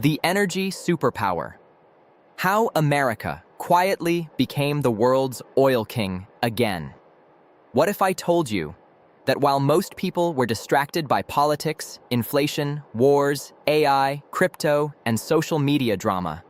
The energy superpower. How America quietly became the world's oil king again. What if I told you that while most people were distracted by politics, inflation, wars, AI, crypto, and social media drama,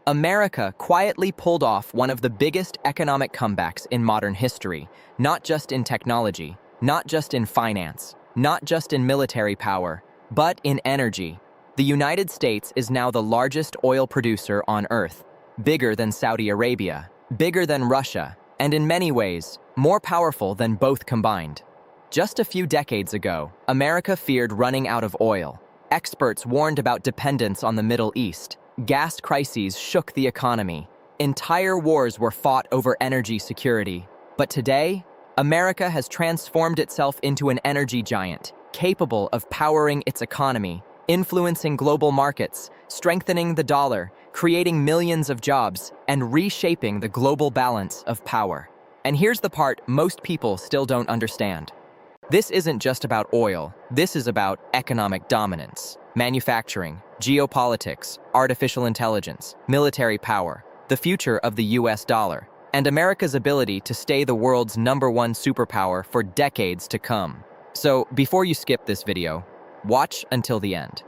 America quietly pulled off one of the biggest economic comebacks in modern history, not just in technology, not just in finance, not just in military power, but in energy. The United States is now the largest oil producer on Earth, bigger than Saudi Arabia, bigger than Russia, and in many ways, more powerful than both combined. Just a few decades ago, America feared running out of oil. Experts warned about dependence on the Middle East. Gas crises shook the economy. Entire wars were fought over energy security. But today, America has transformed itself into an energy giant, capable of powering its economy, influencing global markets, strengthening the dollar, creating millions of jobs, and reshaping the global balance of power. And here's the part most people still don't understand. This isn't just about oil. This is about economic dominance, manufacturing, geopolitics, artificial intelligence, military power, the future of the US dollar, and America's ability to stay the world's #1 superpower for decades to come. So, before you skip this video, watch until the end,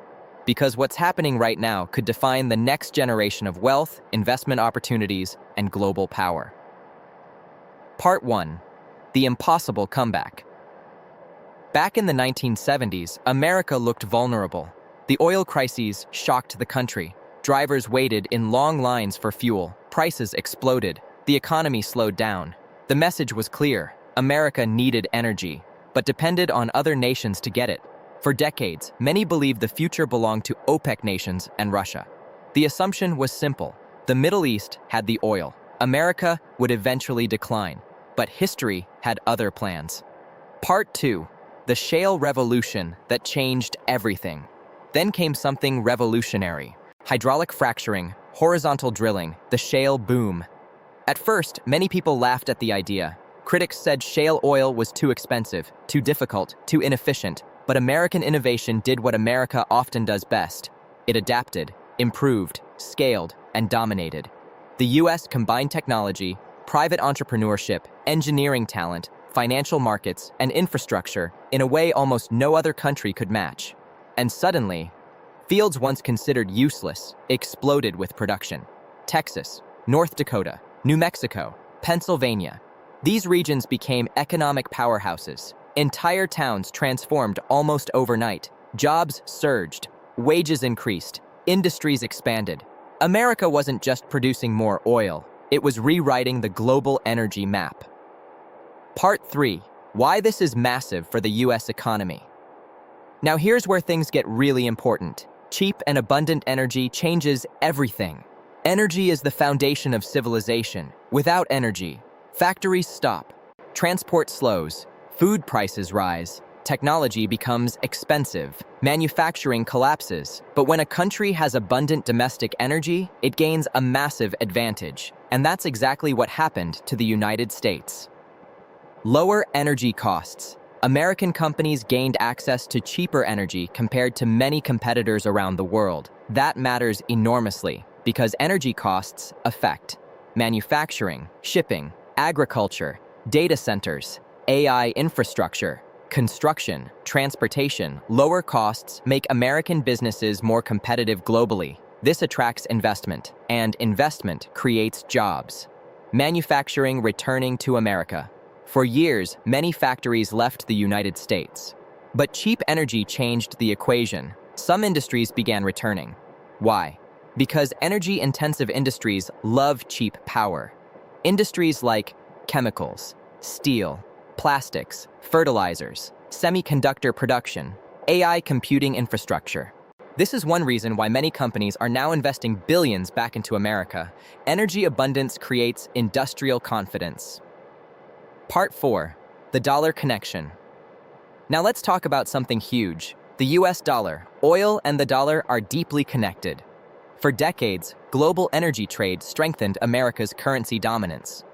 because what's happening right now could define the next generation of wealth, investment opportunities, and global power. Part 1. The impossible comeback. Back in the 1970s, America looked vulnerable. The oil crises shocked the country. Drivers waited in long lines for fuel. Prices exploded. The economy slowed down. The message was clear. America needed energy, but depended on other nations to get it. For decades, many believed the future belonged to OPEC nations and Russia. The assumption was simple. The Middle East had the oil. America would eventually decline. But history had other plans. Part 2. The shale revolution that changed everything. Then came something revolutionary. Hydraulic fracturing, horizontal drilling, the shale boom. At first, many people laughed at the idea. Critics said shale oil was too expensive, too difficult, too inefficient. But American innovation did what America often does best. It adapted, improved, scaled, and dominated. The US combined technology, private entrepreneurship, engineering talent, financial markets, and infrastructure in a way almost no other country could match. And suddenly, fields once considered useless exploded with production. Texas, North Dakota, New Mexico, Pennsylvania. These regions became economic powerhouses. Entire towns transformed almost overnight. Jobs surged, wages increased, industries expanded. America wasn't just producing more oil, it was rewriting the global energy map. Part 3. Why this is massive for the US economy. Now here's where things get really important. Cheap and abundant energy changes everything. Energy is the foundation of civilization. Without energy, factories stop, transport slows, food prices rise, technology becomes expensive, manufacturing collapses. But when a country has abundant domestic energy, it gains a massive advantage. And that's exactly what happened to the United States. Lower energy costs. American companies gained access to cheaper energy compared to many competitors around the world. That matters enormously because energy costs affect manufacturing, shipping, agriculture, data centers, AI infrastructure, construction, transportation. Lower costs make American businesses more competitive globally. This attracts investment, and investment creates jobs. Manufacturing returning to America. For years, many factories left the United States. But cheap energy changed the equation. Some industries began returning. Why? Because energy-intensive industries love cheap power. Industries like chemicals, steel, plastics, fertilizers, semiconductor production, AI computing infrastructure. This is one reason why many companies are now investing billions back into America. Energy abundance creates industrial confidence. Part 4. The dollar connection. Now let's talk about something huge. The US dollar. Oil and the dollar are deeply connected. For decades, global energy trade strengthened America's currency dominance.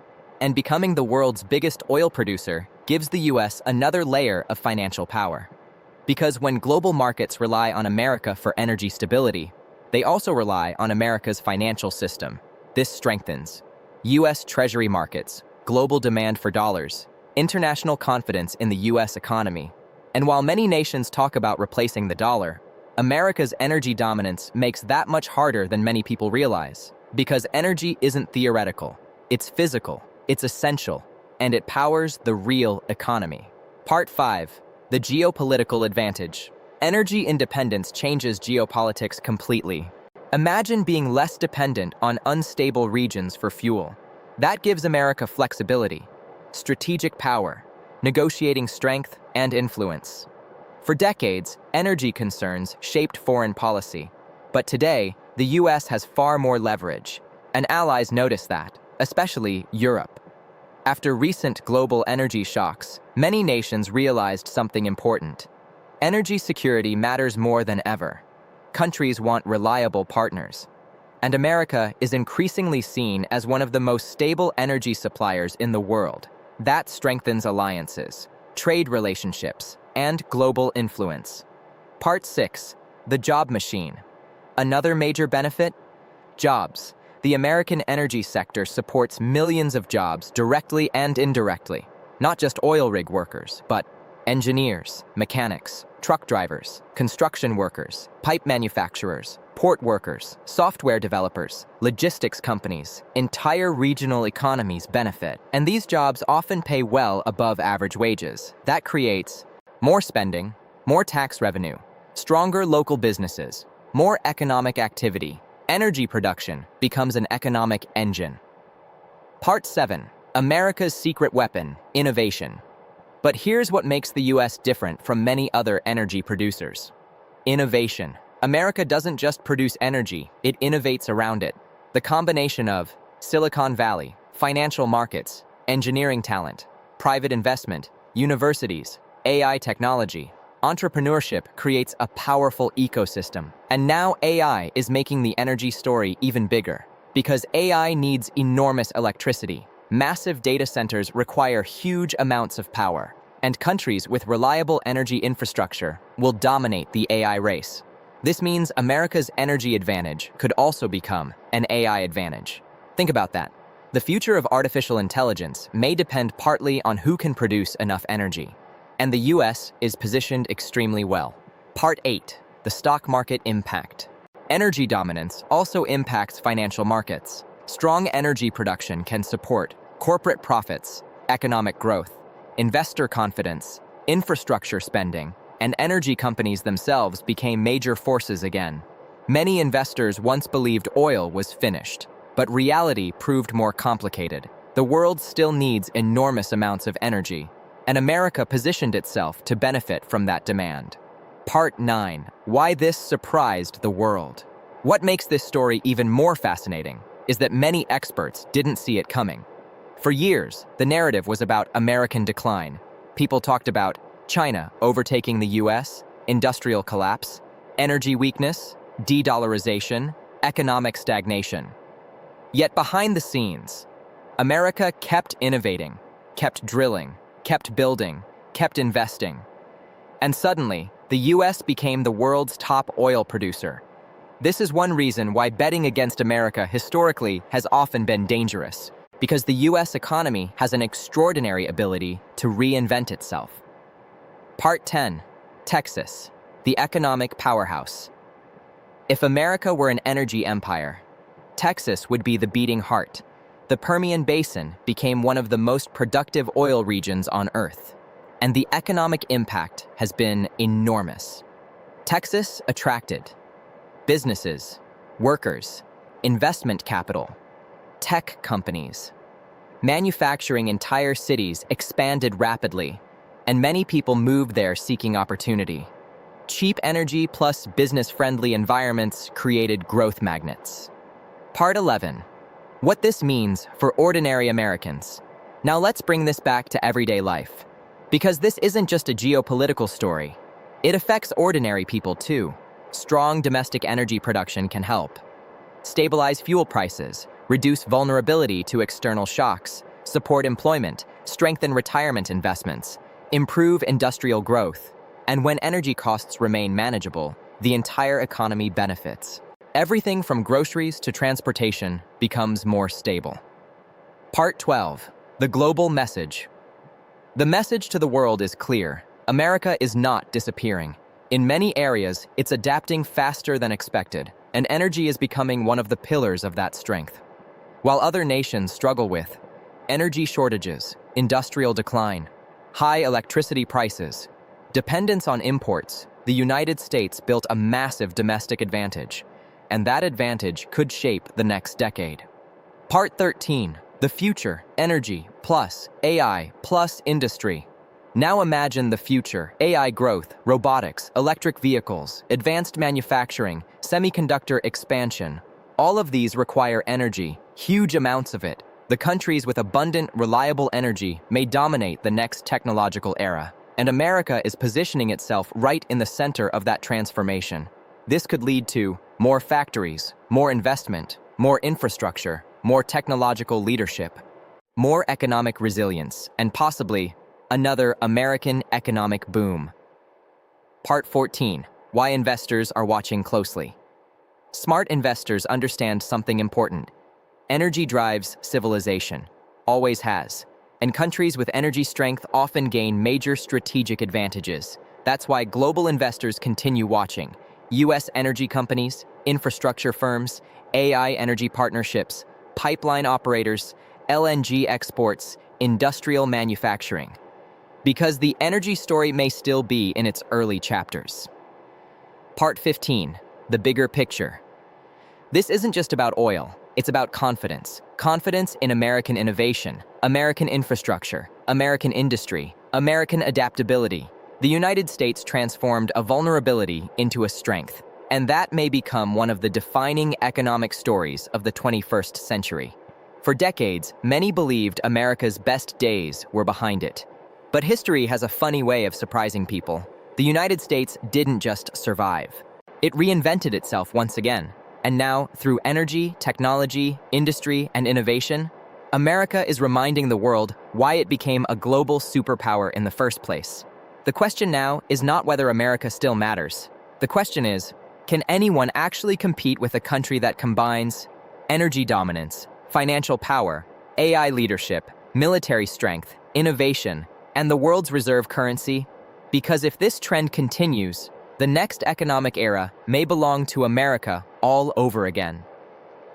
And becoming the world's biggest oil producer gives the US another layer of financial power. Because when global markets rely on America for energy stability, They also rely on America's financial system. This strengthens U.S. Treasury markets, global demand for dollars, international confidence in the U.S. economy. And while many nations talk about replacing the dollar, America's energy dominance makes that much harder than many people realize. Because energy isn't theoretical, it's physical, it's essential, and it powers the real economy. Part 5. The geopolitical advantage. Energy independence changes geopolitics completely. Imagine being less dependent on unstable regions for fuel. That gives America flexibility, strategic power, negotiating strength, and influence. For decades, energy concerns shaped foreign policy. But today, the U.S. has far more leverage, and allies notice that, especially Europe. After recent global energy shocks, many nations realized something important. Energy security matters more than ever. Countries want reliable partners. And America is increasingly seen as one of the most stable energy suppliers in the world. That strengthens alliances, trade relationships, and global influence. Part 6. The job machine. Another major benefit? Jobs. The American energy sector supports millions of jobs directly and indirectly. Not just oil rig workers, but engineers, mechanics, truck drivers, construction workers, pipe manufacturers, port workers, software developers, logistics companies. Entire regional economies benefit, and these jobs often pay well above average wages. That creates more spending, more tax revenue, stronger local businesses, more economic activity. Energy production becomes an economic engine. Part 7. America's secret weapon, innovation. But here's what makes the U.S. different from many other energy producers. Innovation. America doesn't just produce energy, it innovates around it. The combination of Silicon Valley, financial markets, engineering talent, private investment, universities, AI technology, entrepreneurship creates a powerful ecosystem. And now AI is making the energy story even bigger. Because AI needs enormous electricity. Massive data centers require huge amounts of power. And countries with reliable energy infrastructure will dominate the AI race. This means America's energy advantage could also become an AI advantage. Think about that. The future of artificial intelligence may depend partly on who can produce enough energy. And the U.S. is positioned extremely well. Part 8. The stock market impact. Energy dominance also impacts financial markets. Strong energy production can support corporate profits, economic growth, investor confidence, infrastructure spending, and energy companies themselves became major forces again. Many investors once believed oil was finished, but reality proved more complicated. The world still needs enormous amounts of energy, and America positioned itself to benefit from that demand. Part 9. Why this surprised the world. What makes this story even more fascinating is that many experts didn't see it coming. For years, the narrative was about American decline. People talked about China overtaking the US, industrial collapse, energy weakness, de-dollarization, economic stagnation. Yet behind the scenes, America kept innovating, kept drilling, kept building, kept investing. And suddenly, the US became the world's top oil producer. This is one reason why betting against America historically has often been dangerous, because the US economy has an extraordinary ability to reinvent itself. Part 10. Texas, the economic powerhouse. If America were an energy empire, Texas would be the beating heart. The Permian Basin became one of the most productive oil regions on Earth, and the economic impact has been enormous. Texas attracted businesses, workers, investment capital, tech companies. Manufacturing entire cities expanded rapidly, and many people moved there seeking opportunity. Cheap energy plus business-friendly environments created growth magnets. Part 11. What this means for ordinary Americans. Now let's bring this back to everyday life. Because this isn't just a geopolitical story. It affects ordinary people too. Strong domestic energy production can help stabilize fuel prices, reduce vulnerability to external shocks, support employment, strengthen retirement investments, improve industrial growth, and when energy costs remain manageable, the entire economy benefits. Everything from groceries to transportation becomes more stable. Part 12. The global message. The message to the world is clear. America is not disappearing. In many areas, it's adapting faster than expected, and energy is becoming one of the pillars of that strength. While other nations struggle with energy shortages, industrial decline, high electricity prices, dependence on imports, the United States built a massive domestic advantage, and that advantage could shape the next decade. Part 13. The future, energy, plus AI, plus industry. Now imagine the future: AI growth, robotics, electric vehicles, advanced manufacturing, semiconductor expansion. All of these require energy, huge amounts of it. The countries with abundant, reliable energy may dominate the next technological era, and America is positioning itself right in the center of that transformation. This could lead to more factories, more investment, more infrastructure, more technological leadership, more economic resilience, and possibly another American economic boom. Part 14. Why investors are watching closely. Smart investors understand something important. Energy drives civilization, always has, and countries with energy strength often gain major strategic advantages. That's why global investors continue watching. U.S. energy companies, infrastructure firms, AI energy partnerships, pipeline operators, LNG exports, industrial manufacturing. Because the energy story may still be in its early chapters. Part 15. The bigger picture. This isn't just about oil. It's about confidence. Confidence in American innovation, American infrastructure, American industry, American adaptability. The United States transformed a vulnerability into a strength, and that may become one of the defining economic stories of the 21st century. For decades, many believed America's best days were behind it. But history has a funny way of surprising people. The United States didn't just survive. It reinvented itself once again. And now, through energy, technology, industry, and innovation, America is reminding the world why it became a global superpower in the first place. The question now is not whether America still matters. The question is, can anyone actually compete with a country that combines energy dominance, financial power, AI leadership, military strength, innovation, and the world's reserve currency? Because if this trend continues, the next economic era may belong to America all over again.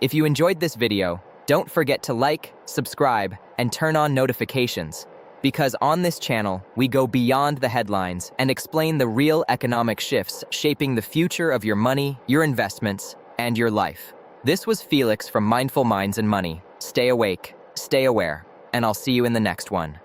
If you enjoyed this video, don't forget to like, subscribe, and turn on notifications, because on this channel, we go beyond the headlines and explain the real economic shifts shaping the future of your money, your investments, and your life. This was Felix from Mindful Minds and Money. Stay awake, stay aware, and I'll see you in the next one.